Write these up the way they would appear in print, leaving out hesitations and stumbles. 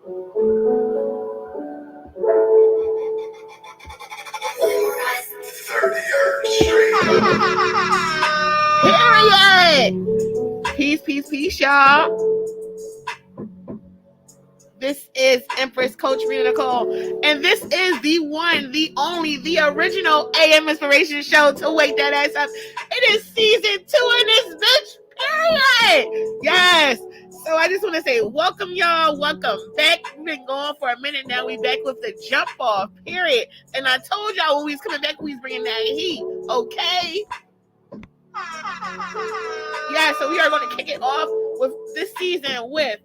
Period. Peace, peace, peace, y'all. This is Empress Coach Rita Nicole, and this is the one, the only, the original AM Inspiration Show to wake that ass up. It is season 2 in this bitch, period. Yes. So I just want to say welcome, y'all. Welcome back. We've been going for a minute now. We back with the jump off, period. And I told y'all when we was coming back, we was bringing that heat, okay? Yeah, so we are going to kick it off with this season with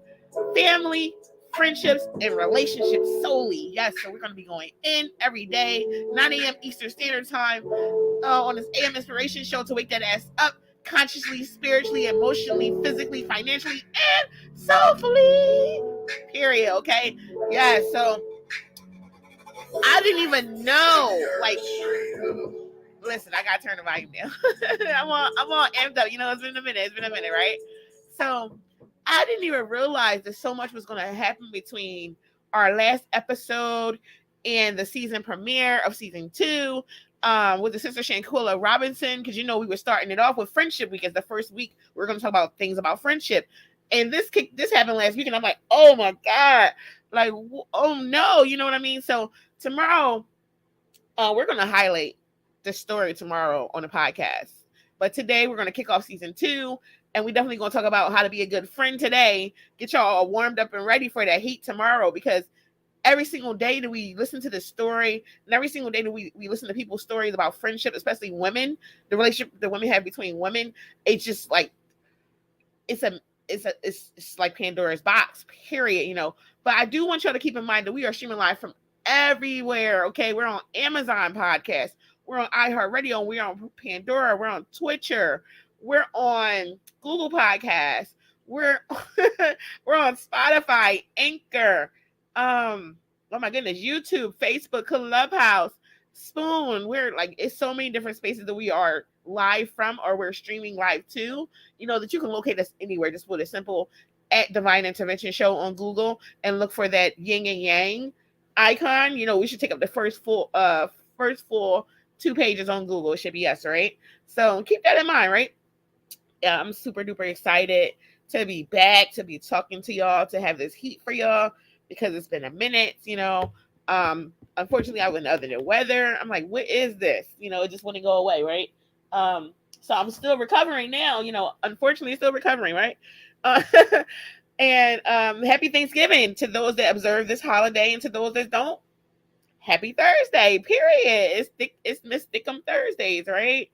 family, friendships, and relationships solely. Yes, so we're going to be going in every day, 9 a.m. Eastern Standard Time on this AM Inspiration Show to wake that ass up consciously, spiritually, emotionally, physically, financially, and soulfully. Period, okay? Yeah, so I didn't even know, like, listen, I gotta turn the volume down. I'm on amped up. You know, it's been a minute, right? So I didn't even realize that so much was gonna happen between our last episode and the season premiere of season 2. With the sister Shanquilla Robinson, because we were starting it off with Friendship Week as the first week. We're gonna talk about things about friendship. And this happened last week, and I'm like, oh my God, like, oh no, you know what I mean? So tomorrow, we're gonna highlight the story tomorrow on the podcast. But today we're going to kick off season 2, and we definitely going to talk about how to be a good friend today. Get y'all all warmed up and ready for that heat tomorrow, because every single day that we listen to this story, and every single day that we listen to people's stories about friendship, especially women, the relationship that women have between women, it's just like it's like Pandora's box, period. But I do want y'all to keep in mind that we are streaming live from everywhere. Okay, we're on Amazon Podcast. We're on iHeartRadio. We're on Pandora. We're on Twitcher. We're on Google Podcasts. We're we're on Spotify, Anchor. Oh my goodness, YouTube, Facebook, Clubhouse, Spoon. We're like, it's so many different spaces that we are live from, or we're streaming live to. That you can locate us anywhere. Just put a simple at Divine Intervention Show on Google and look for that yin and yang icon. We should take up the first full 2 pages on Google. It should be us, right? So keep that in mind, right? Yeah, I'm super duper excited to be back, to be talking to y'all, to have this heat for y'all, because it's been a minute. Unfortunately, I went under the weather. I'm like, what is this? It just wouldn't go away, right? So I'm still recovering now. Unfortunately, still recovering, right? And happy Thanksgiving to those that observe this holiday, and to those that don't. Happy Thursday, period. It's Miss Thickum Thursdays, right?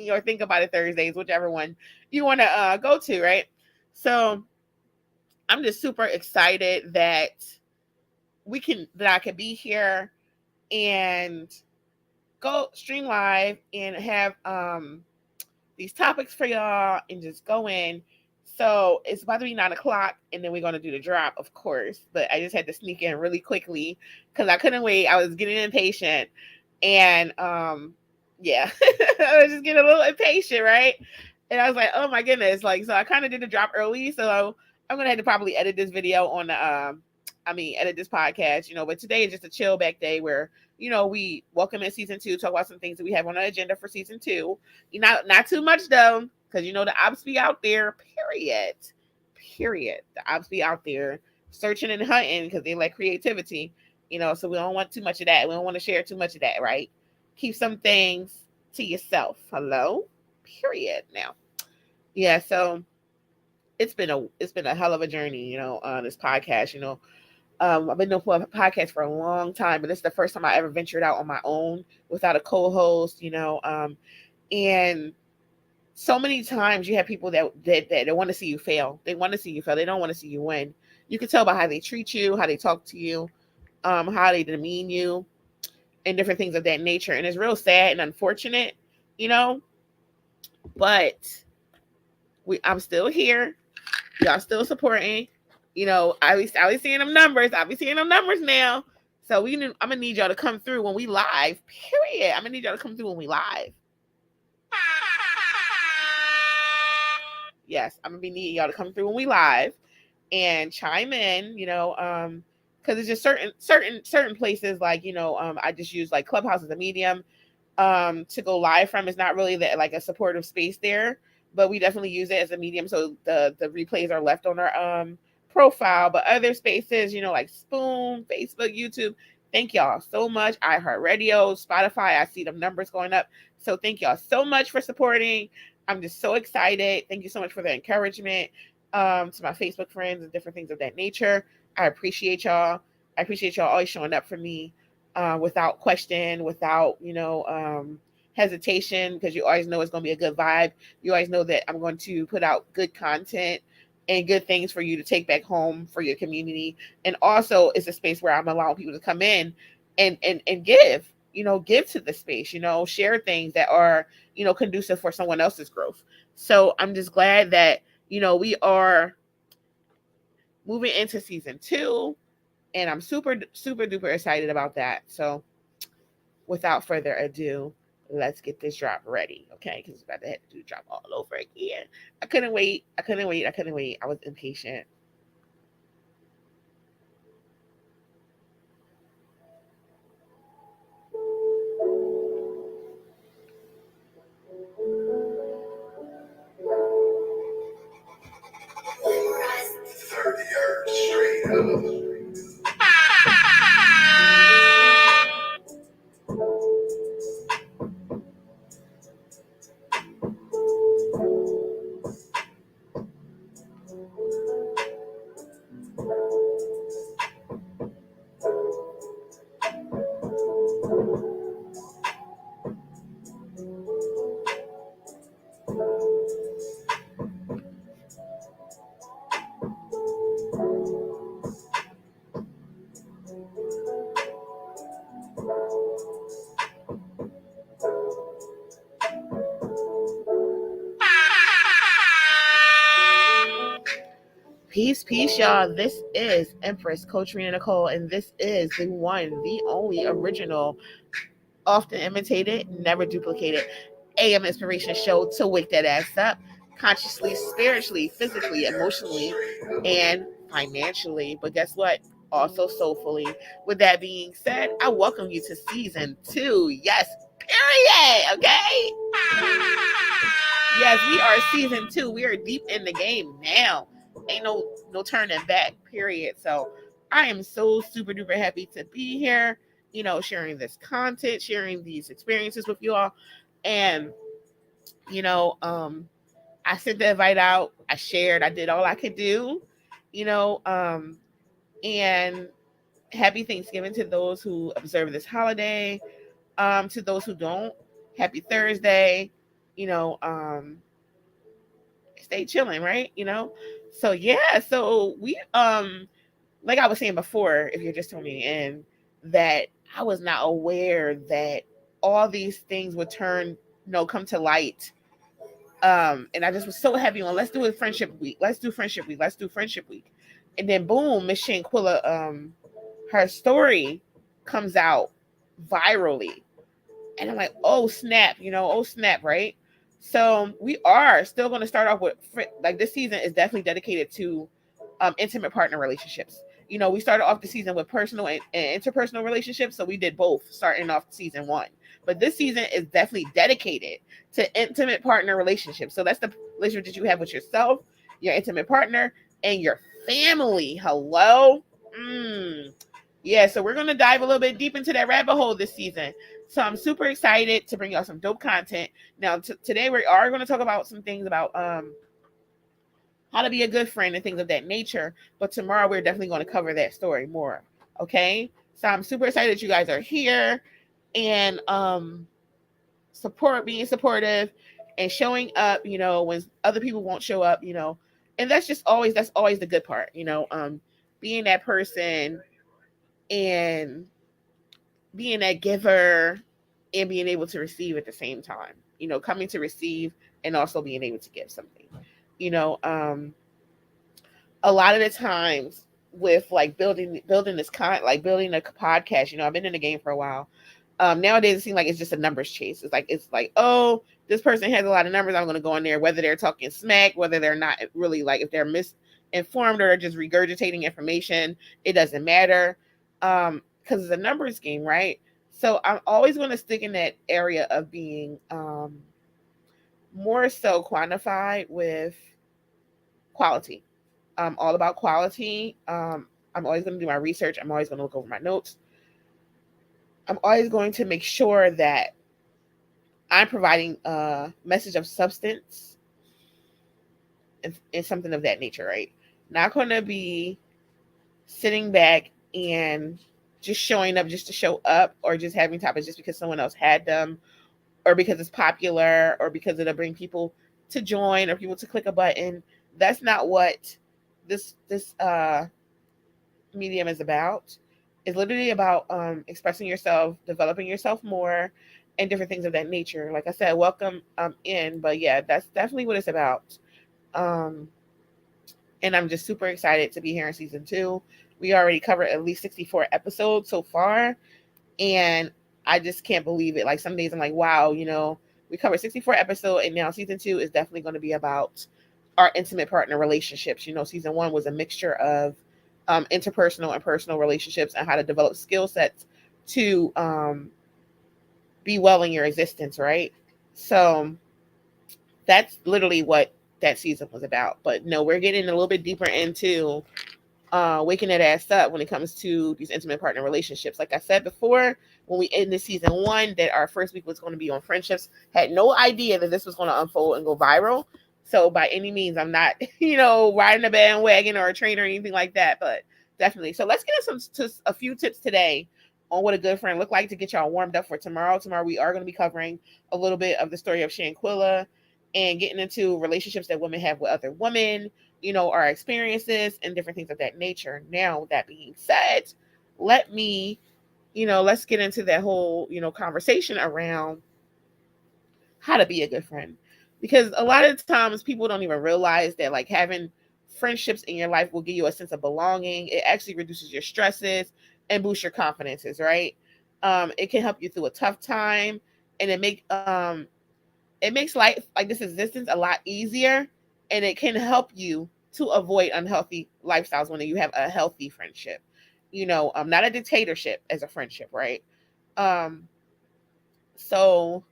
Or Think About It Thursdays, whichever one you want to go to, right? So I'm just super excited that I can be here and go stream live and have these topics for y'all and just go in. So it's about to be 9:00, and then we're going to do the drop, of course. But I just had to sneak in really quickly because I couldn't wait. I was getting impatient. And yeah, I was just getting a little impatient, right? And I was like, oh my goodness. So I kind of did the drop early. So I'm going to have to probably edit this video on edit this podcast, but today is just a chill back day where, we welcome in season 2, talk about some things that we have on our agenda for season 2. Not too much though, because the ops be out there, period. The ops be out there searching and hunting because they like creativity, so we don't want too much of that. We don't want to share too much of that, right? Keep some things to yourself. Hello? Period. Now. Yeah, so it's been a hell of a journey, on this podcast, I've been doing a podcast for a long time, but this is the first time I ever ventured out on my own without a co-host, and so many times you have people that want to see you fail. They want to see you fail. They don't want to see you win. You can tell by how they treat you, how they talk to you, how they demean you, and different things of that nature. And it's real sad and unfortunate, but I'm still here. Y'all still supporting. I be seeing them numbers. I be seeing them numbers now. So I'm gonna need y'all to come through when we live. Period. I'm gonna need y'all to come through when we live. Yes, I'm gonna be needing y'all to come through when we live. and chime in, because it's just certain places like, I just use like Clubhouse as a medium to go live from. Is not really that like a supportive space there, but we definitely use it as a medium, so the replays are left on our profile. But other spaces, like Spoon, Facebook, YouTube, thank y'all so much. iHeartRadio, Spotify, I see the numbers going up, so thank y'all so much for supporting. I'm just so excited. Thank you so much for the encouragement to my Facebook friends and different things of that nature. I appreciate y'all. I appreciate y'all always showing up for me without question, without, hesitation, because you always know it's going to be a good vibe. You always know that I'm going to put out good content and good things for you to take back home for your community. And also it's a space where I'm allowing people to come in and give, give to the space, share things that are, conducive for someone else's growth. So I'm just glad that, we are moving into season 2, and I'm super, super duper excited about that. So without further ado, let's get this drop ready, okay? Because it's about to have to do the drop all over again. I couldn't wait. I was impatient. Peace, y'all. This is Empress Coach Rena Nicole, and this is the one, the only original, often imitated, never duplicated AM inspiration show to wake that ass up consciously, spiritually, physically, emotionally, and financially. But guess what? Also soulfully. With that being said, I welcome you to season 2. Yes, period. Okay. Yes, we are season 2. We are deep in the game now. Ain't no turning back. Period. So I am so super duper happy to be here. Sharing this content, sharing these experiences with you all, and I sent the invite out. I shared. I did all I could do. And happy Thanksgiving to those who observe this holiday. To those who don't, happy Thursday. You know, um, Stay chilling, right? So yeah, so we like I was saying before, if you're just tuning in, that I was not aware that all these things would come to light. And I just was so heavy on let's do it friendship week, let's do friendship week, let's do friendship week. And then boom, Miss Shanquilla, her story comes out virally. And I'm like, oh snap, right? So we are still going to start off with like this season is definitely dedicated to intimate partner relationships. We started off the season with personal and interpersonal relationships, so we did both starting off season 1. But this season is definitely dedicated to intimate partner relationships. So that's the relationship that you have with yourself, your intimate partner, and your family. Hello. Yeah, so we're going to dive a little bit deep into that rabbit hole this season. So I'm super excited to bring y'all some dope content. Now, today we are going to talk about some things about how to be a good friend and things of that nature. But tomorrow we're definitely going to cover that story more. Okay? So I'm super excited that you guys are here and being supportive and showing up, when other people won't show up, and that's always the good part, being that person and being that giver and being able to receive at the same time, coming to receive and also being able to give something, a lot of the times with like building this building a podcast, I've been in the game for a while. Nowadays it seems like it's just a numbers chase. It's like, oh, this person has a lot of numbers, I'm going to go in there, whether they're talking smack, whether they're not really, like if they're informed or just regurgitating information. It doesn't matter, because it's a numbers game, right? So I'm always going to stick in that area of being more so quantified with quality. All about quality. I'm always going to do my research. I'm always going to look over my notes. I'm always going to make sure that I'm providing a message of substance and something of that nature, right? Not going to be sitting back and just showing up just to show up, or just having topics just because someone else had them, or because it's popular, or because it'll bring people to join or people to click a button. That's not what this medium is about. It's literally about expressing yourself, developing yourself more, and different things of that nature. Like I said, welcome in, but yeah, that's definitely what it's about. Um, and I'm just super excited to be here in season 2. We already covered at least 64 episodes so far, and I just can't believe it. Like some days I'm like, wow, we covered 64 episodes, and now season 2 is definitely going to be about our intimate partner relationships. Season 1 was a mixture of interpersonal and personal relationships, and how to develop skill sets to be well in your existence, right? So that's literally what that season was about. But no, we're getting a little bit deeper into waking that ass up when it comes to these intimate partner relationships. Like I said before, when we ended season 1, that our first week was going to be on friendships. Had no idea that this was going to unfold and go viral. So by any means, I'm not, riding a bandwagon or a train or anything like that, but definitely. So let's get into a few tips today on what a good friend look like to get y'all warmed up for tomorrow. Tomorrow we are going to be covering a little bit of the story of Shanquilla and getting into relationships that women have with other women, our experiences and different things of that nature. Now, that being said, let's get into that whole, conversation around how to be a good friend. Because a lot of times people don't even realize that like having friendships in your life will give you a sense of belonging. It actually reduces your stresses and boosts your confidences, right? It can help you through a tough time, and it makes life like this existence a lot easier, and it can help you to avoid unhealthy lifestyles when you have a healthy friendship. Not a dictatorship as a friendship, right? Um, so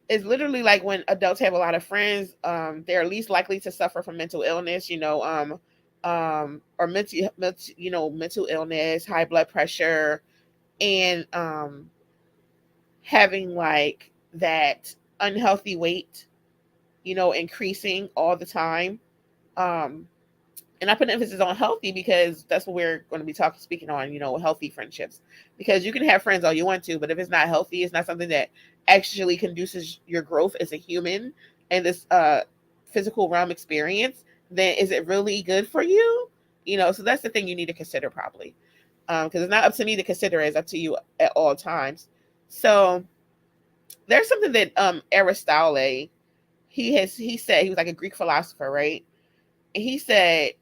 it's literally like when adults have a lot of friends, they're least likely to suffer from mental illness, or mental illness, high blood pressure, and having like that unhealthy weight, increasing all the time. Um, and I put emphasis on healthy because that's what we're going to be speaking on, healthy friendships. Because you can have friends all you want to, but if it's not healthy, it's not something that actually conduces your growth as a human and this physical realm experience, then is it really good for you? So that's the thing you need to consider probably. Because it's not up to me to consider, it's up to you at all times. So there's something that Aristotle, he said, he was like a Greek philosopher, right? And he said,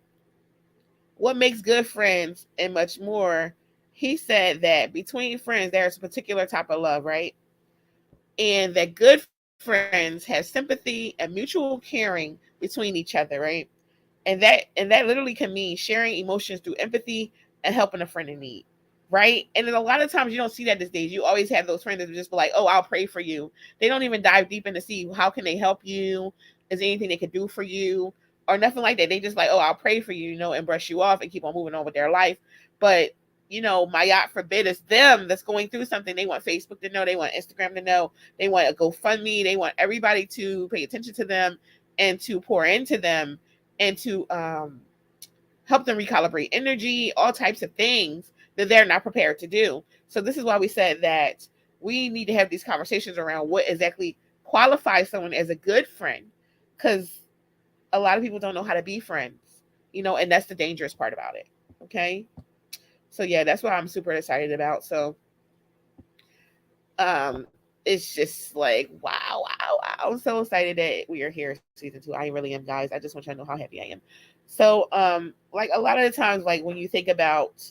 what makes good friends and much more, he said that between friends, there's a particular type of love, right? And that good friends have sympathy and mutual caring between each other, right? And that literally can mean sharing emotions through empathy and helping a friend in need, right? And then a lot of times you don't see that these days. You always have those friends that just be like, oh, I'll pray for you. They don't even dive deep in to see how can they help you, is there anything they could do for you, or nothing like that. They just like, oh, I'll pray for you, and brush you off and keep on moving on with their life. But my God forbid, it's them that's going through something. They want Facebook to know, they want Instagram to know, they want a GoFundMe, they want everybody to pay attention to them and to pour into them and to help them recalibrate energy, all types of things that they're not prepared to do. So this is why we said that we need to have these conversations around what exactly qualifies someone as a good friend, because a lot of people don't know how to be friends, and that's the dangerous part about it. Okay. So yeah, that's what I'm super excited about. So it's just like wow. I'm so excited that we are here season 2. I really am, guys. I just want you to know how happy I am. So like a lot of the times, like when you think about,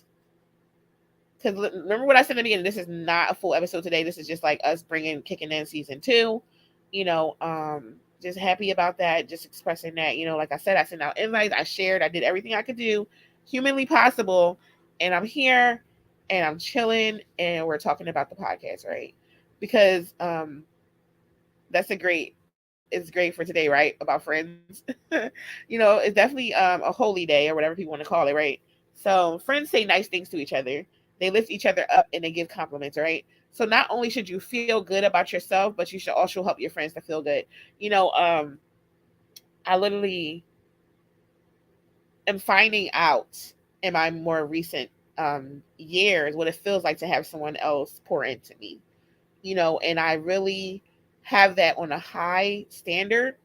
because remember what I said in the beginning, this is not a full episode today. This is just like us kicking in season 2. just happy about that. Just expressing that, like I said, I sent out invites, I shared, I did everything I could do humanly possible, and I'm here and I'm chilling and we're talking about the podcast, right? Because it's great for today, right? About friends. It's definitely a holy day or whatever people want to call it, right? So friends say nice things to each other. They lift each other up and they give compliments, right? So not only should you feel good about yourself, but you should also help your friends to feel good. You know, um, I literally am finding out in my more recent years what it feels like to have someone else pour into me. And I really have that on a high standard.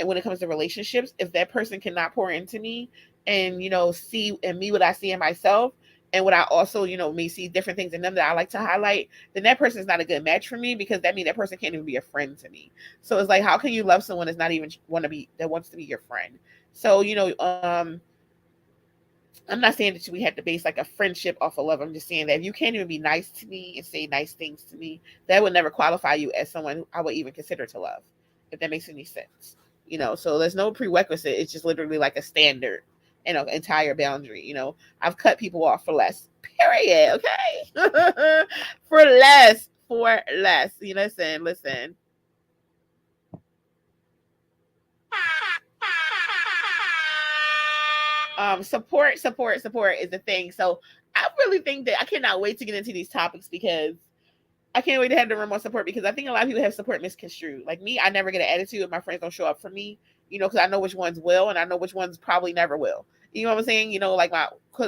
And when it comes to relationships, if that person cannot pour into me and see in me what I see in myself, and what I also may see different things in them that I like to highlight, then that person is not a good match for me, because that means that person can't even be a friend to me. So it's like, how can you love someone that's not even that wants to be your friend? So I'm not saying that we have to base like a friendship off of love. I'm just saying that if you can't even be nice to me and say nice things to me, that would never qualify you as someone who I would even consider to love, if that makes any sense. So there's no prerequisite. It's just literally like a standard and an entire boundary. I've cut people off for less. Period. Okay. For less. For less. Listen. Support is the thing. So I really think that I cannot wait to get into these topics, because I can't wait to have the remote support, because I think a lot of people have support misconstrued. Like me, I never get an attitude if my friends don't show up for me, because I know which ones will and I know which ones probably never will. You know what I'm saying? Like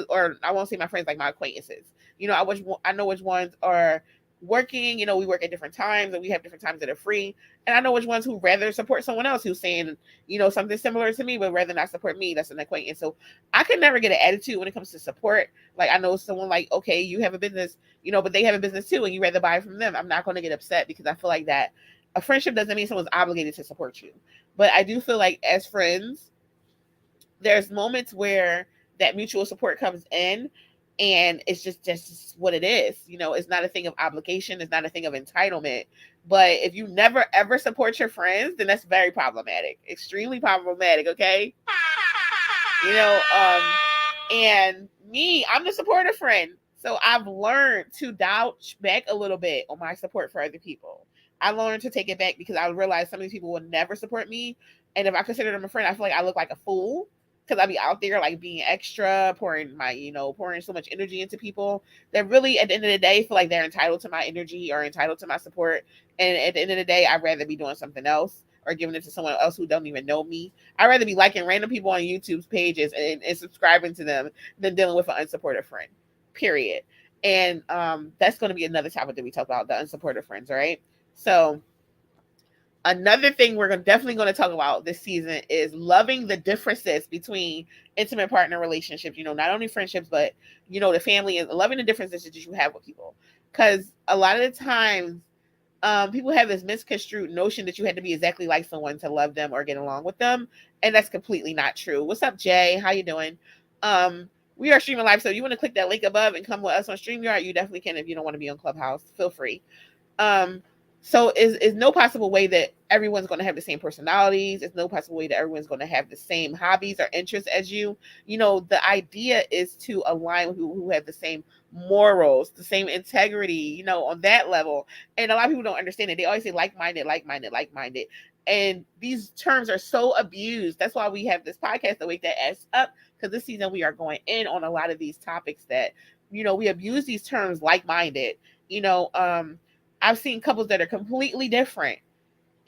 or I won't say my friends, like my acquaintances. I know which ones are working. We work at different times and we have different times that are free. And I know which ones who rather support someone else who's saying, something similar to me, but rather not support me. That's an acquaintance. So I can never get an attitude when it comes to support. Like I know someone like, okay, you have a business, but they have a business too, and you rather buy from them. I'm not going to get upset, because I feel like that a friendship doesn't mean someone's obligated to support you. But I do feel like as friends, there's moments where that mutual support comes in, and it's just what it is. It's not a thing of obligation. It's not a thing of entitlement. But if you never ever support your friends, then that's very problematic, extremely problematic. Okay. you know um and me, I'm the supportive friend, so I've learned to doubt back a little bit on my support for other people. I learned to take it back, because I realized some of these people will never support me, and if I consider them a friend, I feel like I look like a fool, because I be out there like being extra, pouring so much energy into people that really at the end of the day feel like they're entitled to my energy or entitled to my support. And at the end of the day, I'd rather be doing something else or giving it to someone else who don't even know me. I'd rather be liking random people on YouTube's pages and subscribing to them than dealing with an unsupportive friend. Period. And that's going to be another topic that we talk about, the unsupportive friends, right? So another thing we're definitely going to talk about this season is loving the differences between intimate partner relationships. Not only friendships, but the family, and loving the differences that you have with people. Because a lot of the times, people have this misconstrued notion that you had to be exactly like someone to love them or get along with them, and that's completely not true. What's up, Jay? How you doing? We are streaming live, so you want to click that link above and come with us on StreamYard. You definitely can. If you don't want to be on Clubhouse, feel free. Um, so is no possible way that everyone's going to have the same personalities. It's no possible way that everyone's going to have the same hobbies or interests as you. The idea is to align with people who have the same morals, the same integrity, on that level. And a lot of people don't understand it. They always say like-minded, like-minded, like-minded. And these terms are so abused. That's why we have this podcast to wake that ass up, because this season we are going in on a lot of these topics that, we abuse these terms like-minded. I've seen couples that are completely different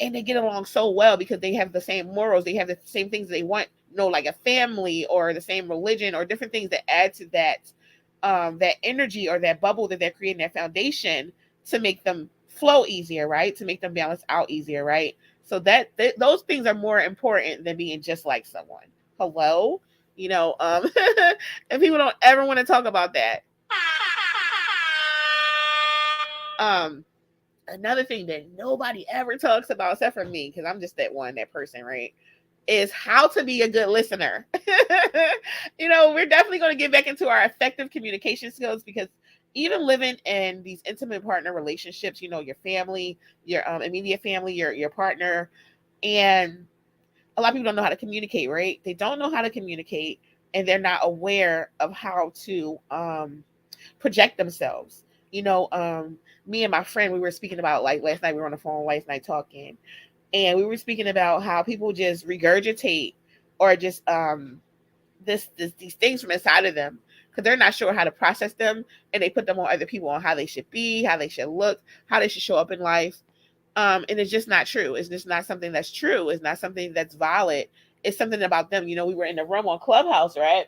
and they get along so well because they have the same morals, they have the same things they want, like a family or the same religion or different things that add to that energy or that bubble that they're creating, that foundation, to make them flow easier, right? To make them balance out easier, right? So those things are more important than being just like someone. Hello? And people don't ever want to talk about that. Another thing that nobody ever talks about, except for me, because I'm just that person, right, is how to be a good listener. We're definitely going to get back into our effective communication skills, because even living in these intimate partner relationships, your family, your immediate family, your partner, And a lot of people don't know how to communicate, right? They don't know how to communicate, and they're not aware of how to project themselves. Me and my friend, we were speaking about, like, last night we were on the phone last night talking, and we were speaking about how people just regurgitate or just these things from inside of them because they're not sure how to process them, and they put them on other people on how they should be, how they should look, how they should show up in life. And it's just not true. It's just not something that's true. It's not something that's valid. It's something about them. We were in the room on Clubhouse, right?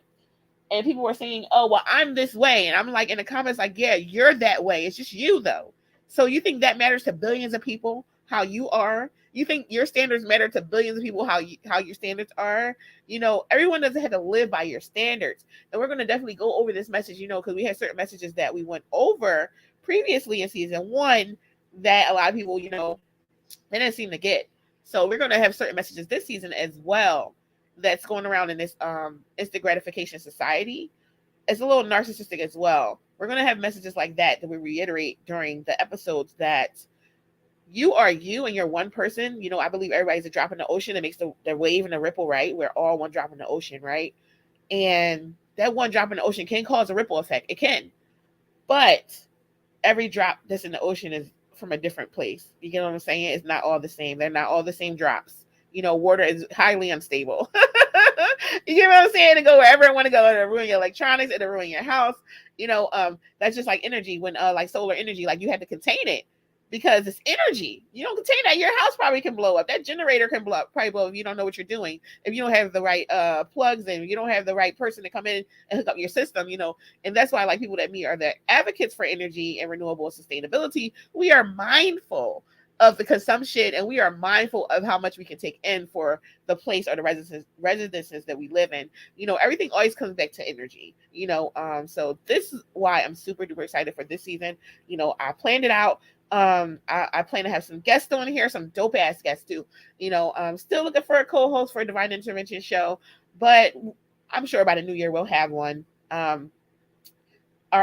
And people were saying, "Oh, well, I'm this way," and I'm like in the comments, like, "Yeah, you're that way. It's just you, though." So you think that matters to billions of people? How you are? You think your standards matter to billions of people? How your standards are? Everyone doesn't have to live by your standards. And we're going to definitely go over this message, because we had certain messages that we went over previously in season 1 that a lot of people, they didn't seem to get. So we're going to have certain messages this season as well that's going around in this instant gratification society. It's a little narcissistic as well. We're going to have messages like that we reiterate during the episodes, that you are you and you're one person. I believe everybody's a drop in the ocean that makes the wave and the ripple, right? We're all one drop in the ocean, right? And that one drop in the ocean can cause a ripple effect. It can. But every drop that's in the ocean is from a different place. You get what I'm saying? It's not all the same. They're not all the same drops. Water is highly unstable. You get what I'm saying? To go wherever I want to go, it'll ruin your electronics, it'll ruin your house. That's just like energy. When like solar energy, like, you have to contain it because it's energy. You don't contain that, your house probably can blow up. That generator can probably blow up if you don't know what you're doing. If you don't have the right plugs and you don't have the right person to come in and hook up your system, and that's why, like, people that me are the advocates for energy and renewable sustainability. We are mindful of the consumption, and we are mindful of how much we can take in for the place or the residences that we live in. Everything always comes back to energy. So this is why I'm super duper excited for this season. I planned it out. I plan to have some guests on here, some dope ass guests too. I'm still looking for a co-host for a Divine Intervention show, but I'm sure by the new year we'll have one. Our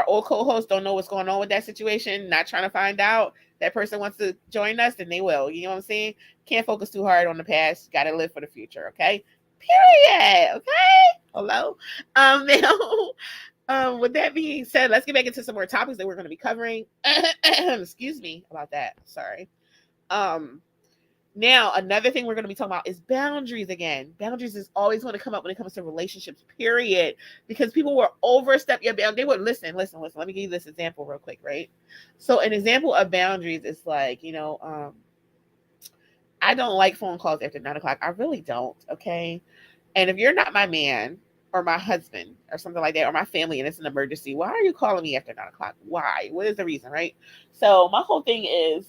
old co-hosts don't know what's going on with that situation, not trying to find out. That person wants to join us, then they will. You know what I'm saying? Can't focus too hard on the past. Got to live for the future, okay? Period. Okay? Hello? Now, with that being said, let's get back into some more topics that we're going to be covering. Excuse me about that. Sorry. Now, another thing we're going to be talking about is boundaries again. Boundaries is always going to come up when it comes to relationships, period. Because people will overstep your boundaries. They would listen. Let me give you this example real quick, right? So an example of boundaries is like, I don't like phone calls after 9 o'clock. I really don't, okay? And if you're not my man or my husband or something like that, or my family, and it's an emergency, why are you calling me after 9 o'clock? Why? What is the reason, right? So my whole thing is,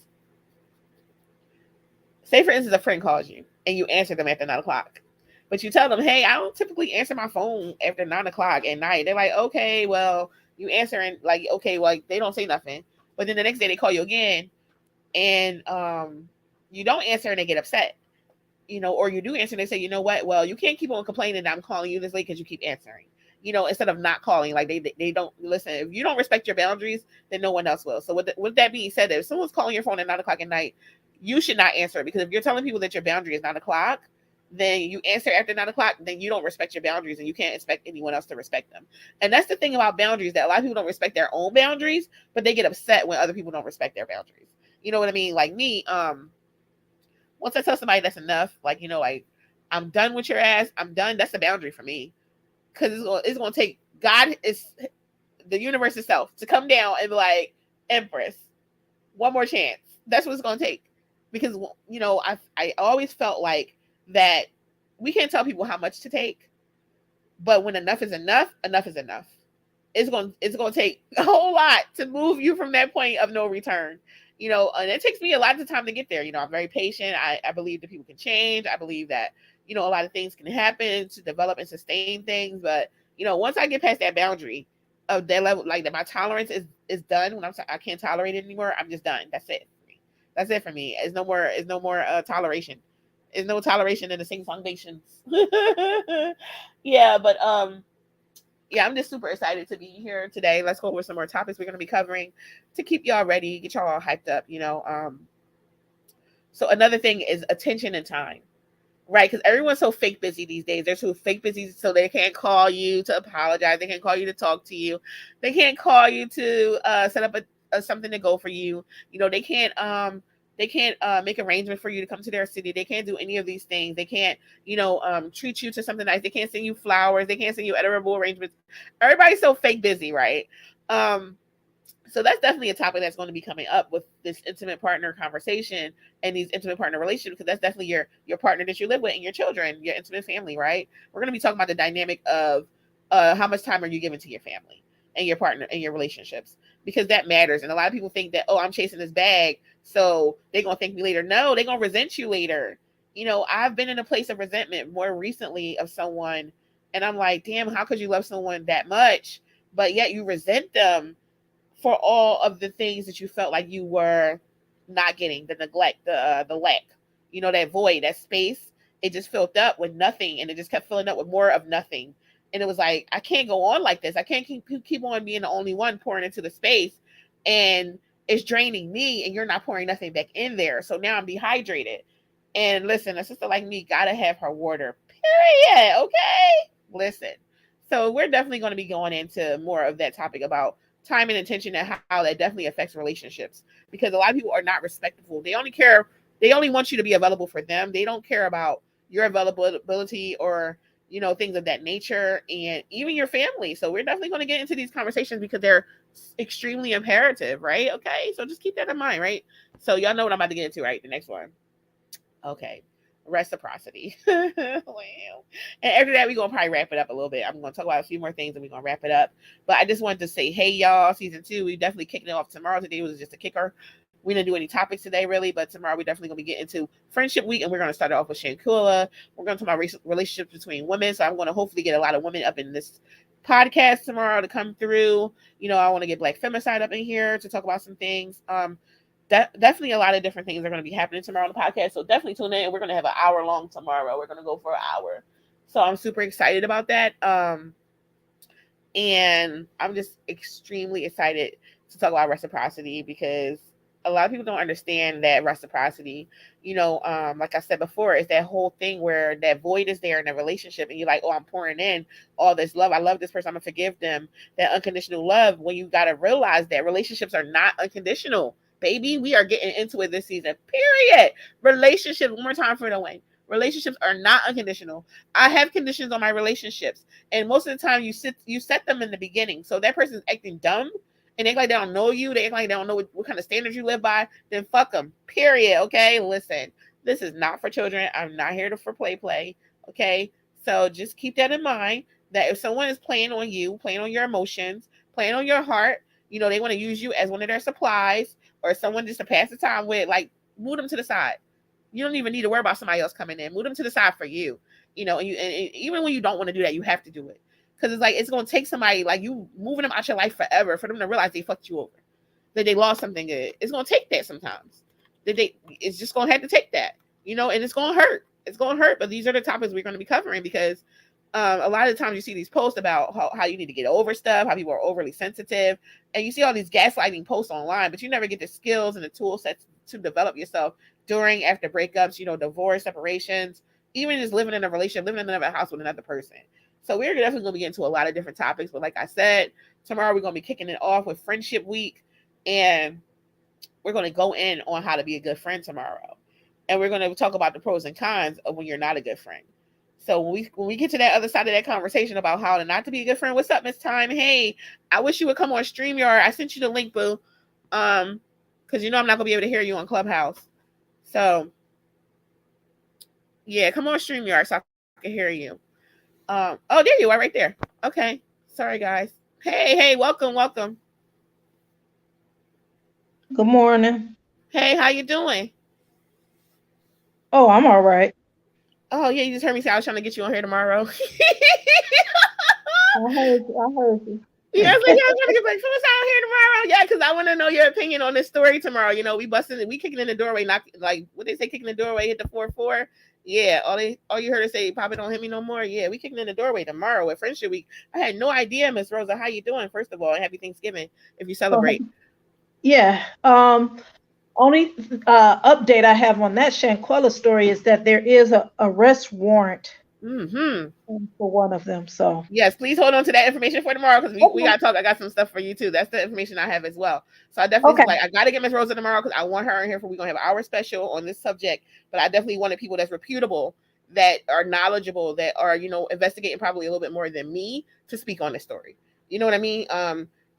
say, for instance, a friend calls you and you answer them after 9 o'clock. But you tell them, hey, I don't typically answer my phone after 9 o'clock at night. They're like, okay, well, you answer and like, okay, well, they don't say nothing. But then the next day they call you again and you don't answer and they get upset. Or you do answer and they say, you know what? Well, you can't keep on complaining that I'm calling you this late because you keep answering. Instead of not calling, like they don't listen. If you don't respect your boundaries, then no one else will. So with that being said, if someone's calling your phone at 9 o'clock at night, you should not answer, because if you're telling people that your boundary is 9 o'clock, then you answer after 9 o'clock, then you don't respect your boundaries and you can't expect anyone else to respect them. And that's the thing about boundaries, that a lot of people don't respect their own boundaries, but they get upset when other people don't respect their boundaries. You know what I mean? Like me, once I tell somebody that's enough, like, like, I'm done with your ass, I'm done, that's a boundary for me. Because it's going to take God, is the universe itself, to come down and be like, Empress, one more chance. That's what it's going to take. Because, I always felt like that we can't tell people how much to take, but when enough is enough, enough is enough. It's going to take a whole lot to move you from that point of no return. And it takes me a lot of time to get there. I'm very patient. I believe that people can change. I believe that, a lot of things can happen to develop and sustain things. But, once I get past that boundary of that level, like that, my tolerance is done. When I can't tolerate it anymore, I'm just done. That's it. That's it for me. It's no more toleration. There's no toleration in the same foundations. Yeah, but yeah, I'm just super excited to be here today. Let's go over some more topics we're going to be covering to keep y'all ready, get y'all all hyped up. So another thing is attention and time. Right, because everyone's so fake busy these days. They're so fake busy, so they can't call you to apologize. They can't call you to talk to you. They can't call you to set up a something to go for you. You know, they can't make arrangements for you to come to their city. They can't do any of these things. They can't, treat you to something nice. They can't send you flowers. They can't send you edible arrangements. Everybody's so fake busy, right? Um, so that's definitely a topic that's going to be coming up with this intimate partner conversation and these intimate partner relationships, because that's definitely your partner that you live with and your children, your intimate family, right? We're going to be talking about the dynamic of how much time are you giving to your family and your partner and your relationships, because that matters. And a lot of people think that, oh, I'm chasing this bag, so they're going to thank me later. No, they're going to resent you later. I've been in a place of resentment more recently of someone, and I'm like, damn, how could you love someone that much, but yet you resent them for all of the things that you felt like you were not getting, the neglect, the lack, that void, that space. It just filled up with nothing, and it just kept filling up with more of nothing. And it was like, I can't go on like this. I can't keep on being the only one pouring into the space, and it's draining me, and you're not pouring nothing back in there. So now I'm dehydrated. And listen, a sister like me gotta have her water. Period. Okay. Listen. So we're definitely going to be going into more of that topic about time and attention and how that definitely affects relationships, because a lot of people are not respectful. They only want you to be available for them. They don't care about your availability or things of that nature, and even your family. So we're definitely going to get into these conversations because they're extremely imperative, right? Okay, so just keep that in mind, right? So y'all know what I'm about to get into, right? The next one. Okay. Reciprocity. Wow. And after that, we're going to probably wrap it up a little bit. I'm going to talk about a few more things and we're going to wrap it up. But I just wanted to say, hey, y'all, season 2, we definitely kicking it off tomorrow. Today was just a kicker. We didn't do any topics today, really, but tomorrow we're definitely going to be getting into Friendship Week, and we're going to start it off with Shankula. We're going to talk about relationships between women. So I'm going to hopefully get a lot of women up in this podcast tomorrow to come through. I want to get Black Femicide up in here to talk about some things. Definitely a lot of different things are going to be happening tomorrow on the podcast. So definitely tune in. We're going to have an hour long tomorrow. We're going to go for an hour. So I'm super excited about that. And I'm just extremely excited to talk about reciprocity, because a lot of people don't understand that reciprocity, like I said before, is that whole thing where that void is there in a relationship and you're like, oh, I'm pouring in all this love. I love this person. I'm going to forgive them. That unconditional love, when you got to realize that relationships are not unconditional. Baby, we are getting into it this season. Period. Relationships, one more time for the win. Relationships are not unconditional. I have conditions on my relationships, and most of the time you set them in the beginning. So that person's acting dumb and they act like they don't know you. They act like they don't know what kind of standards you live by. Then fuck them. Period. Okay. Listen, this is not for children. I'm not here for play. Okay. So just keep that in mind, that if someone is playing on you, playing on your emotions, playing on your heart, they want to use you as one of their supplies or someone just to pass the time with, like, move them to the side. You don't even need to worry about somebody else coming in. Move them to the side for you. And even when you don't want to do that, you have to do it. Because it's like, it's going to take somebody like you moving them out your life forever for them to realize they fucked you over, that they lost something good. It's going to take that sometimes. It's just going to have to take that, and it's going to hurt. It's going to hurt. But these are the topics we're going to be covering, because a lot of the times you see these posts about how you need to get over stuff, how people are overly sensitive, and you see all these gaslighting posts online, but you never get the skills and the tool sets to develop yourself during, after breakups, divorce, separations, even just living in a relationship, living in another house with another person. So we're definitely going to get into a lot of different topics. But like I said, tomorrow we're going to be kicking it off with Friendship Week, and we're going to go in on how to be a good friend tomorrow. And we're going to talk about the pros and cons of when you're not a good friend. So when we get to that other side of that conversation about how to not to be a good friend, what's up, Miss Time? Hey, I wish you would come on StreamYard. I sent you the link, boo. Because I'm not gonna be able to hear you on Clubhouse. So yeah, come on StreamYard so I can hear you. Oh, there you are, right there. Okay. Sorry, guys. Hey, welcome. Good morning. Hey, how you doing? Oh, I'm all right. Oh yeah, you just heard me say I was trying to get you on here tomorrow. I heard you. I heard you. Yeah, I was like, yeah, I'm trying to get like, someone's out here tomorrow. Yeah, because I want to know your opinion on this story tomorrow. We kicking in the doorway, not like what they say, kicking the doorway, hit the 4-4. Yeah, all you heard is say, Papa, don't hit me no more. Yeah, we kicking in the doorway tomorrow at Friendship Week. I had no idea, Miss Rosa, how you doing? First of all, and happy Thanksgiving if you Oh, celebrate. yeah. Only update I have on that Shanquella story is that there is a arrest warrant Mm-hmm. for one of them. So Yes, please hold on to that information for tomorrow because we okay, gotta talk. I got some stuff for you too. That's the information I have as well. So I definitely okay, was like, I gotta get Miss Rosa tomorrow because I want her in here for we're gonna have our special on this subject. But I definitely wanted people that's reputable, that are knowledgeable, that are, investigating probably a little bit more than me to speak on this story. You know what I mean?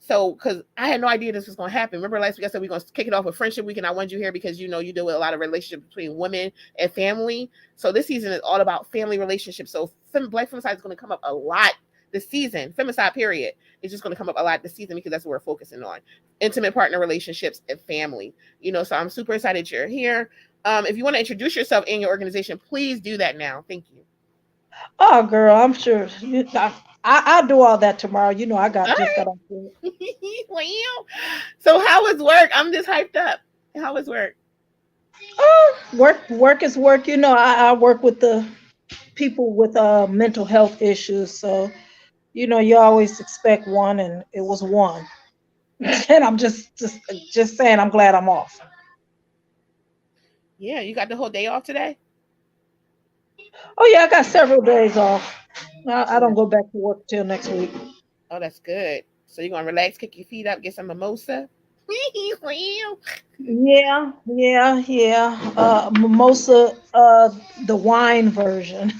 So because I had no idea this was gonna happen. Remember last week I said we're gonna kick it off with Friendship Week, and I wanted you here because you deal with a lot of relationships between women and family. So this season is all about family relationships. So Black femicide is going to come up a lot this season. Femicide, period, is just going to come up a lot this season because that's what we're focusing on: intimate partner relationships and family. So I'm super excited you're here. If you want to introduce yourself and your organization, please do that now. Thank you. oh girl, I'm sure I'll do all that tomorrow. I All got just right. got on to it. Well, so how was work? I'm just hyped up. How was work? Oh, work is work. I work with the people with mental health issues, so you always expect one, and it was one. And I'm just saying I'm glad I'm off. Yeah, you got the whole day off today. Oh yeah, I got several days off. I Oh, don't go back to work till next week. that's good. So you're gonna relax, kick your feet up, get some mimosa. Well, Yeah, yeah, yeah. Mimosa, the wine version.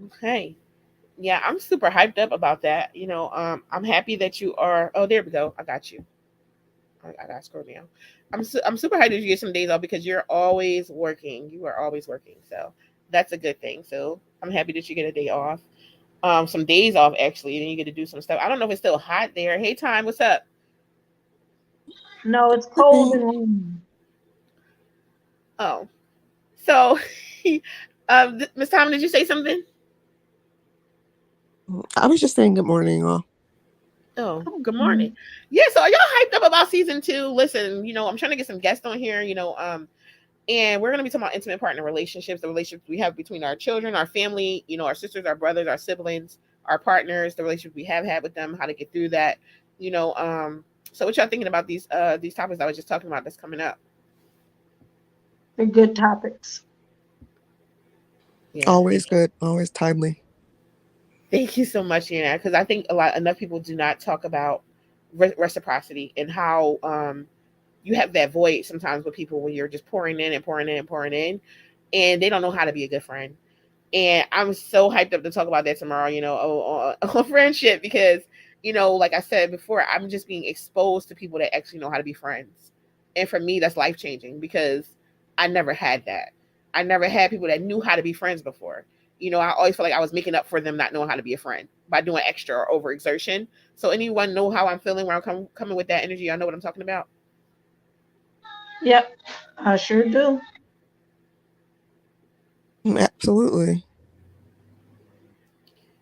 okay. Yeah, I'm super hyped up about that. I'm happy that you are. Oh, there we go. I got you. I got to scroll down. I'm super hyped that you get some days off because you're always working. You are always working, so that's a good thing. So I'm happy that you get a day off. Some days off actually, and then you get to do some stuff. I don't know if it's still hot there. Hey, Time, what's up? No, it's cold Morning. and rainy. Oh, so, Miss Time, did you say something? I was just saying good morning, all. Oh, good morning. Mhm. Yeah, so are y'all hyped up about season two? Listen, I'm trying to get some guests on here. And we're going to be talking about intimate partner relationships, the relationships we have between our children, our family, our sisters, our brothers, our siblings, our partners, the relationships we have had with them, how to get through that. You know, so what y'all thinking about these topics I was just talking about that's coming up? They're good topics. Yeah, Always good, always timely. thank you so much, Yana, because I think enough people do not talk about reciprocity and how you have that void sometimes with people when you're just pouring in and pouring in and pouring in, and they don't know how to be a good friend. And I'm so hyped up to talk about that tomorrow, on friendship because, like I said before, I'm just being exposed to people that actually know how to be friends. And for me, that's life changing because I never had that. I never had people that knew how to be friends before. I always felt like I was making up for them not knowing how to be a friend by doing extra or overexertion. So anyone know how I'm feeling where I'm coming with that energy? I know what I'm talking about. Yep, I sure do. Absolutely.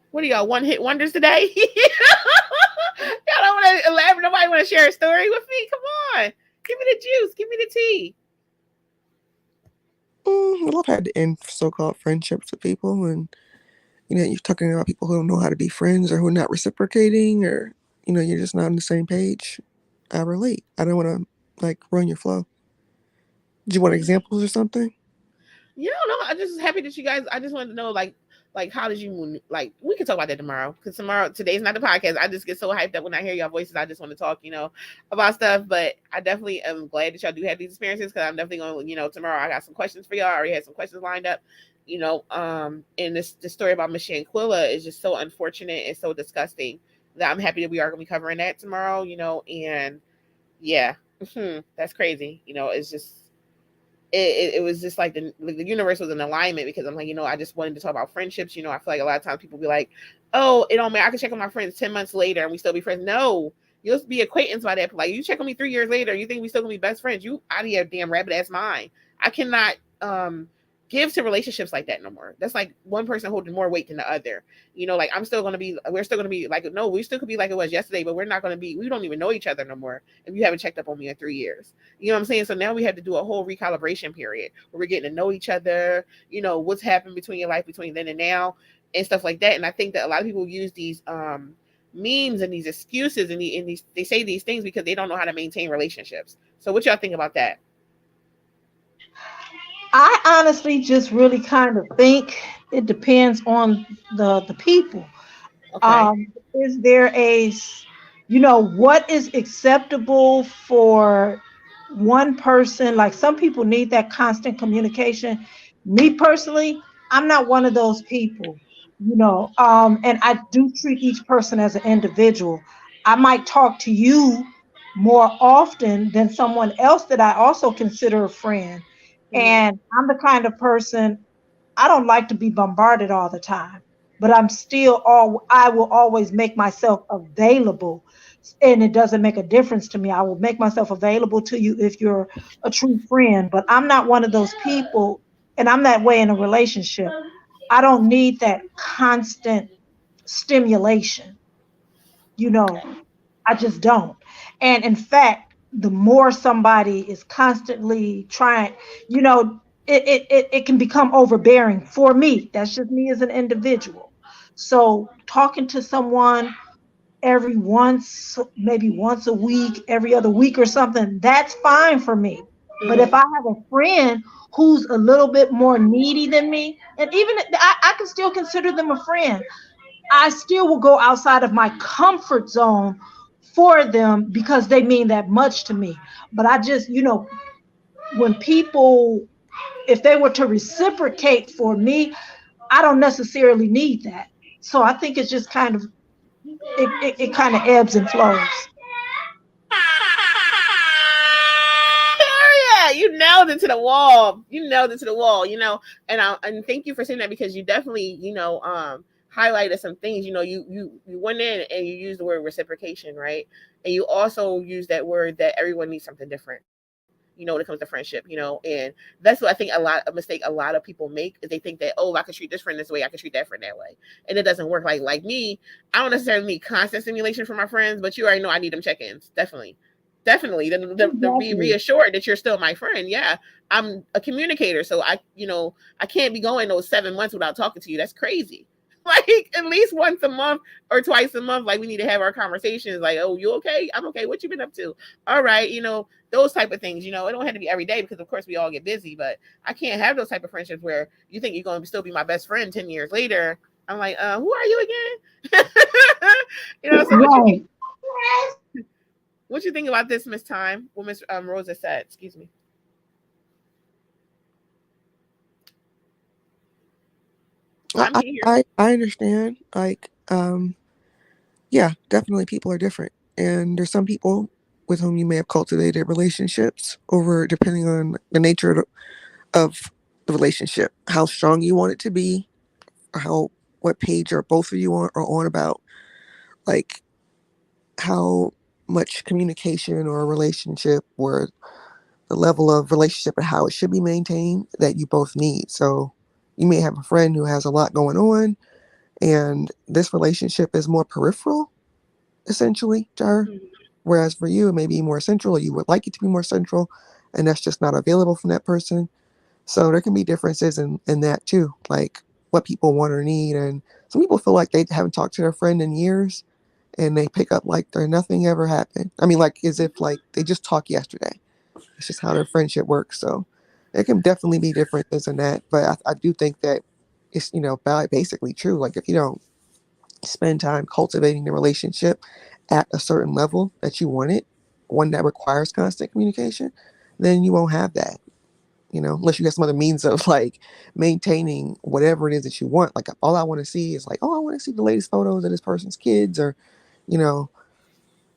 What are y'all one hit wonders today? Y'all don't want to elaborate. Nobody want to share a story with me. Come on, give me the juice. Give me the tea. Well, I've had to end so-called friendships with people, and you're talking about people who don't know how to be friends or who are not reciprocating, or you're just not on the same page. I relate. I don't want to ruin your flow. Do you want Yeah. examples or something? No, I'm just happy that you guys. I just wanted to know, like how did you like? We can talk about that tomorrow because today's not the podcast. I just get so hyped up when I hear y'all voices. I just want to talk, about stuff. But I definitely am glad that y'all do have these experiences because I'm definitely going. Tomorrow I got some questions for y'all. I already had some questions lined up. And this story about Michelle Quilla is just so unfortunate and so disgusting that I'm happy that we are going to be covering that tomorrow. And yeah, that's crazy. It's just it was just like the universe was an alignment because I'm like, I just wanted to talk about friendships. I feel like a lot of times people be like, oh, it don't matter. I can check on my friends 10 months later and we still be friends. No, you'll be acquaintance by that point. Like you check on me 3 years later, you think we still gonna be best friends. You out of your damn rabbit ass mind. I cannot give to relationships like that no more. That's like one person holding more weight than the other. Like we're still gonna be like, no, we still could be like it was yesterday, but we're not gonna be, we don't even know each other no more if you haven't checked up on me in 3 years. You know what I'm saying? So now we have to do a whole recalibration period where we're getting to know each other, what's happened between your life between then and now and stuff like that. And I think that a lot of people use memes and these excuses and these they say these things because they don't know how to maintain relationships. So what y'all think about that? I honestly just really kind of think it depends on the people. Okay. Is there what is acceptable for one person? Like some people need that constant communication. Me personally, I'm not one of those people, and I do treat each person as an individual. I might talk to you more often than someone else that I also consider a friend. Mm-hmm. And I'm the kind of person, I don't like to be bombarded all the time, but I will always make myself available. And it doesn't make a difference to me. I will make myself available to you if you're a true friend, but I'm not one of those people, and I'm that way in a relationship. I don't need that constant stimulation, you know. I just don't. And in fact, the more somebody is constantly trying, it can become overbearing for me. That's just me as an individual. So talking to someone every once, maybe once a week, every other week or something, that's fine for me. But if I Mm-hmm. have a friend who's a little bit more needy than me, and even I can still consider them a friend, I still will go outside of my comfort zone for them because they mean that much to me. But I just, when people, if they were to reciprocate for me, I don't necessarily need that. So I think it's just kind of, it kind of ebbs and flows. Oh, yeah, you nailed it to the wall. You nailed it to the wall. And thank you for saying that because you definitely highlighted some things. You went in and you used the word reciprocation, right? And you also used that word that everyone needs something different. When it comes to friendship, and that's what I think a mistake a lot of people make is they think that, oh, I can treat this friend this way, I can treat that friend that way, and it doesn't work. Like me, I don't necessarily need constant stimulation from my friends, but you already know I need them check-ins, definitely the be Exactly. reassured that you're still my friend. Yeah, I'm a communicator, so I can't be going those 7 months without talking to you. That's crazy. Like at least once a month or twice a month, like we need to have our conversations. Like, oh, you okay? I'm okay. What you been up to? All right, those type of things. It don't have to be every day because of course we all get busy. But I can't have those type of friendships where you think you're going to still be my best friend 10 years later. I'm like, who are you again? So Right. what you think about this, Miss Time? What Miss Rosa said. Excuse me. I, I'm I, here. I understand. Like, yeah, definitely people are different. And there's some people with whom you may have cultivated relationships over depending on the nature of the relationship, how strong you want it to be, or what page are both of you are on about, like how much communication or a relationship or the level of relationship and how it should be maintained that you both need. So you may have a friend who has a lot going on, and this relationship is more peripheral, essentially, to her. Whereas for you, it may be more central, or you would like it to be more central, and that's just not available from that person. So there can be differences in that too, like what people want or need. And some people feel like they haven't talked to their friend in years, and they pick up like there nothing ever happened. I mean, like as if like they just talked yesterday. It's just how their friendship works. So it can definitely be differences in that. But I do think that it's basically true. Like if you don't spend time cultivating the relationship at a certain level that you want it, one that requires constant communication, then you won't have that. Unless you have some other means of like maintaining whatever it is that you want. Like all I want to see is like, oh, I want to see the latest photos of this person's kids, or you know,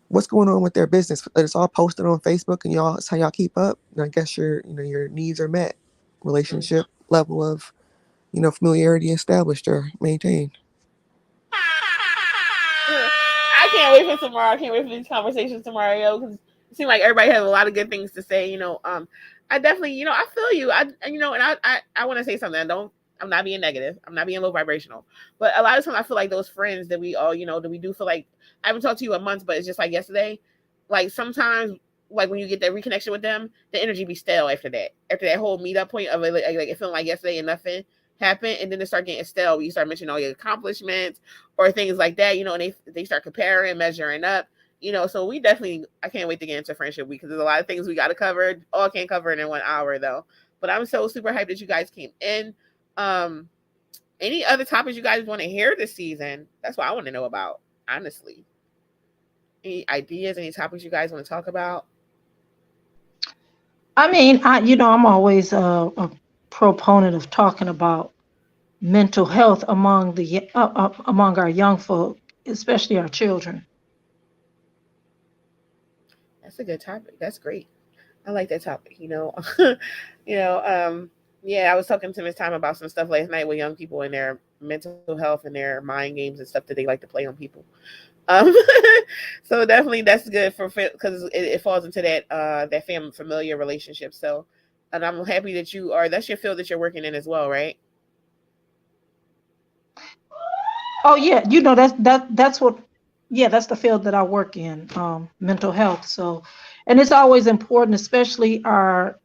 what's going on with their business. It's all posted on Facebook, and y'all, that's how y'all keep up. And I guess your needs are met. Relationship level of familiarity established or maintained. I can't wait for tomorrow. I can't wait for these conversations tomorrow, yo, because it seems like everybody has a lot of good things to say. I definitely, I feel you. I want to say something. I'm not being negative. I'm not being low vibrational. But a lot of times I feel like those friends that we all, that we do feel like I haven't talked to you in months, but it's just like yesterday. Like sometimes, like when you get that reconnection with them, the energy be stale after that. After that whole meetup point of it, like it feeling like yesterday and nothing. happen, and then they start getting stale. You start mentioning all your accomplishments or things like that, and they start comparing, measuring up. So we definitely, I can't wait to get into Friendship Week because there's a lot of things we got to cover. All can't cover it in 1 hour though. But I'm so super hyped that you guys came in. Um, any other topics you guys want to hear this season? That's what I want to know about, honestly. Any ideas, any topics you guys want to talk about? I mean, I'm always a proponent of talking about mental health among our young folk, especially our children. That's a good topic. That's great. I like that topic. you know, um, yeah, I was talking to Miss Time about some stuff last night with young people and their mental health and their mind games and stuff that they like to play on people. Um, so definitely that's good for because it falls into that family familiar relationship. So, and I'm happy that that's your field that you're working in as well, right? Oh yeah, that's what, yeah, that's the field that I work in, mental health. So, and it's always important, especially our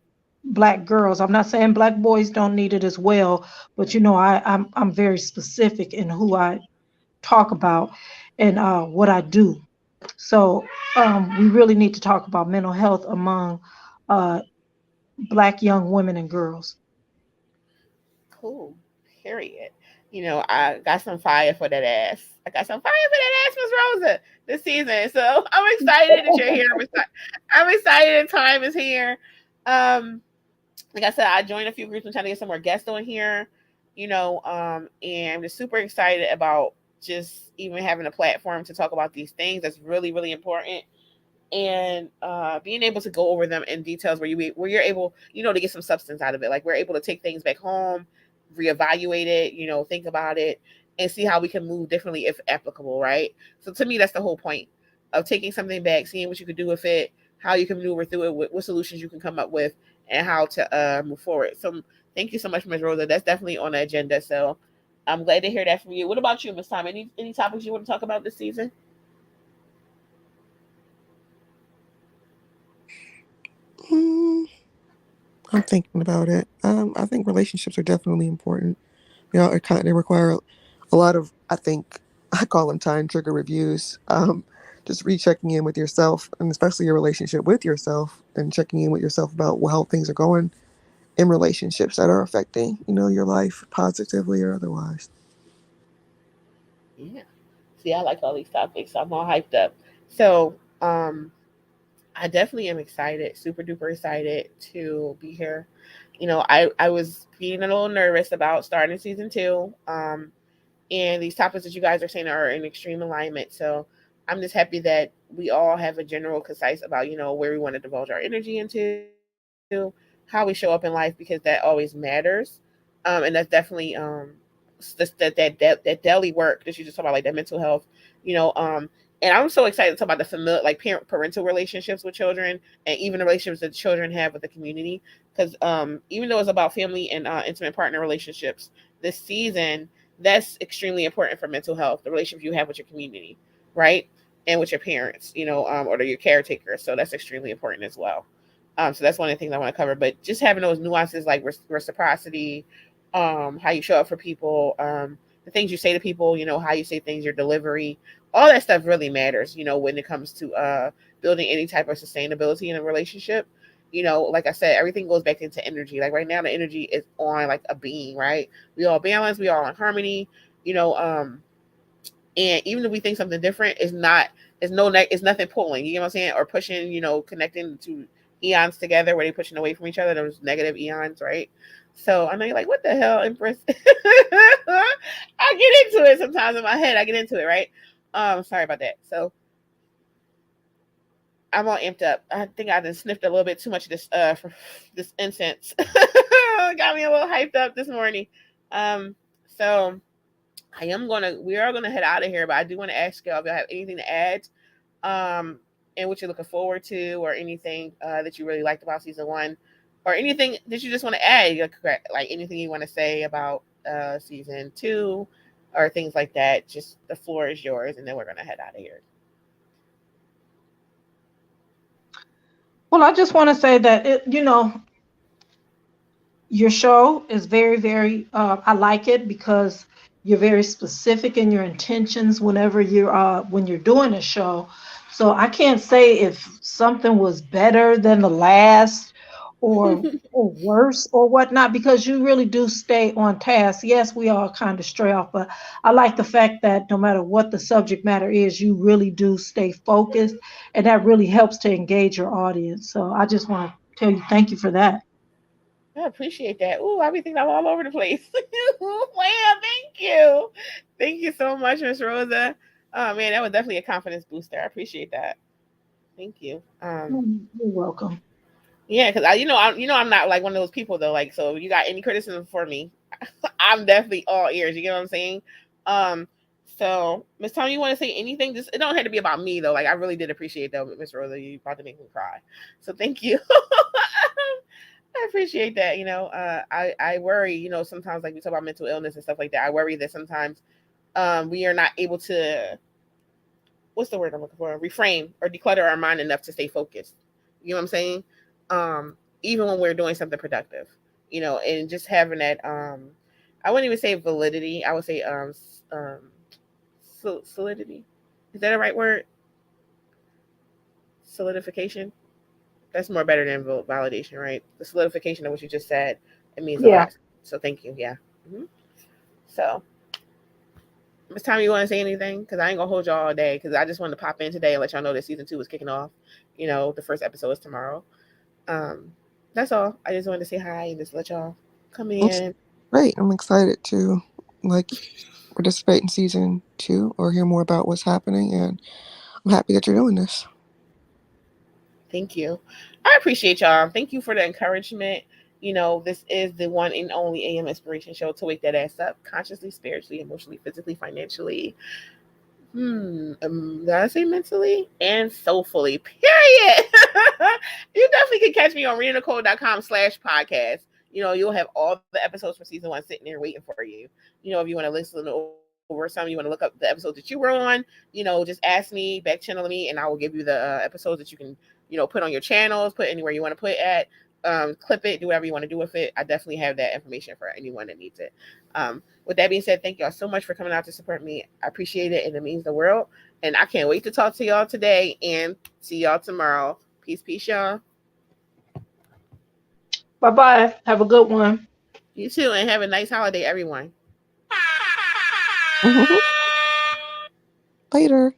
black girls. I'm not saying black boys don't need it as well, but I'm very specific in who I talk about and what I do. So we really need to talk about mental health among uh, black young women and girls. Cool. Period. I got some fire for that ass. I got some fire for that ass, Miss Rosa, this season. So I'm excited that you're here. I'm excited that time is here. Um, like I said, I joined a few groups. I'm trying to get some more guests on here. And I'm just super excited about just even having a platform to talk about these things. That's really, really important, and being able to go over them in details where you're able, to get some substance out of it. Like we're able to take things back home, reevaluate it, think about it, and see how we can move differently if applicable, right? So to me, that's the whole point of taking something back, seeing what you could do with it, how you can maneuver through it, what solutions you can come up with, and how to move forward. So thank you so much, Ms. Rosa. That's definitely on the agenda. So I'm glad to hear that from you. What about you, Ms. Tom? Any topics you want to talk about this season? Mm, I'm thinking about it. I think relationships are definitely important. They require a lot of, I think, I call them time trigger reviews. Just rechecking in with yourself, and especially your relationship with yourself, and checking in with yourself about how things are going in relationships that are affecting, your life positively or otherwise. Yeah. See, I like all these topics. So I'm all hyped up. So, I definitely am excited, super duper excited to be here. I was being a little nervous about starting season 2. And these topics that you guys are saying are in extreme alignment. So I'm just happy that we all have a general concise about, where we want to divulge our energy into, how we show up in life, because that always matters. And that's definitely that daily work that you just talk about, like that mental health, you know, um, and I'm so excited to talk about the familiar, like parental relationships with children, and even the relationships that children have with the community. Because even though it's about family and intimate partner relationships, this season, that's extremely important for mental health. The relationship you have with your community, right, and with your parents, or your caretaker. So that's extremely important as well. So that's one of the things I want to cover. But just having those nuances like reciprocity, how you show up for people, the things you say to people, how you say things, your delivery, all that stuff really matters, when it comes to building any type of sustainability in a relationship. Like I said, everything goes back into energy. Like right now, the energy is on like a being, right? We all balance, we all in harmony, you know, um, and even if we think something different, it's nothing pulling, you know what I'm saying, or pushing, connecting to eons together where they pushing away from each other, those negative eons, right? So I know you're like, what the hell, Empress? I get into it sometimes in my head. I get into it, right? Sorry about that. So I'm all amped up. I think I just sniffed a little bit too much of this incense. Got me a little hyped up this morning. So we are gonna head out of here, but I do want to ask y'all if y'all have anything to add, um, and what you're looking forward to, or anything that you really liked about season 1, or anything that you just want to add, like anything you want to say about season 2, or things like that. Just the floor is yours, and then we're gonna head out of here. Well, I just want to say that Your show is very, very, I like it because you're very specific in your intentions whenever when you're doing a show. So I can't say if something was better than the last or worse or whatnot, because you really do stay on task. Yes, we all kind of stray off, but I like the fact that no matter what the subject matter is, you really do stay focused, and that really helps to engage your audience. So I just want to tell you thank you for that. I appreciate that. Ooh, I be thinking I'm all over the place. Wow, thank you. Thank you so much, Miss Rosa. Oh man, that was definitely a confidence booster. I appreciate that. Thank you. You're welcome. Yeah, because I'm not like one of those people though. Like, so if you got any criticism for me, I'm definitely all ears. You get what I'm saying? Um, so Miss Tony, you want to say anything? Just it don't have to be about me though. Like, I really did appreciate that, Miss Rosa. You about to make me cry. So thank you. I appreciate that. I worry. Sometimes like we talk about mental illness and stuff like that. I worry that sometimes we are not able to, what's the word I'm looking for? Reframe or declutter our mind enough to stay focused. You know what I'm saying? Even when we're doing something productive, and just having that, I wouldn't even say validity. I would say, solidity. Is that a right word? Solidification. That's more better than validation, right? The solidification of what you just said, it means a Yeah. lot. So thank you. Yeah. hmm So, Miss Tommy, you want to say anything? Because I ain't gonna hold y'all all day. Because I just wanted to pop in today and let y'all know that season 2 is kicking off. The first episode is tomorrow. Um, that's all. I just wanted to say hi and just let y'all come It's in. great. I'm excited to like participate in season 2 or hear more about what's happening, and I'm happy that you're doing this. Thank you. I appreciate y'all. Thank you for the encouragement. This is the one and only AM Inspiration Show to wake that ass up consciously, spiritually, emotionally, physically, financially. Did I say mentally and soulfully? Period. You definitely can catch me on readingthecode.com/podcast. You'll have all the episodes for season 1 sitting there waiting for you. If you want to listen over some, you want to look up the episodes that you were on, just ask me, back channel me, and I will give you the episodes that you can, put on your channels, put anywhere you want to put at, clip it, do whatever you want to do with it. I definitely have that information for anyone that needs it. With that being said, thank y'all so much for coming out to support me. I appreciate it, and it means the world. And I can't wait to talk to y'all today and see y'all tomorrow. Peace, peace, y'all. Bye bye. Have a good one. You too, and have a nice holiday, everyone. Later.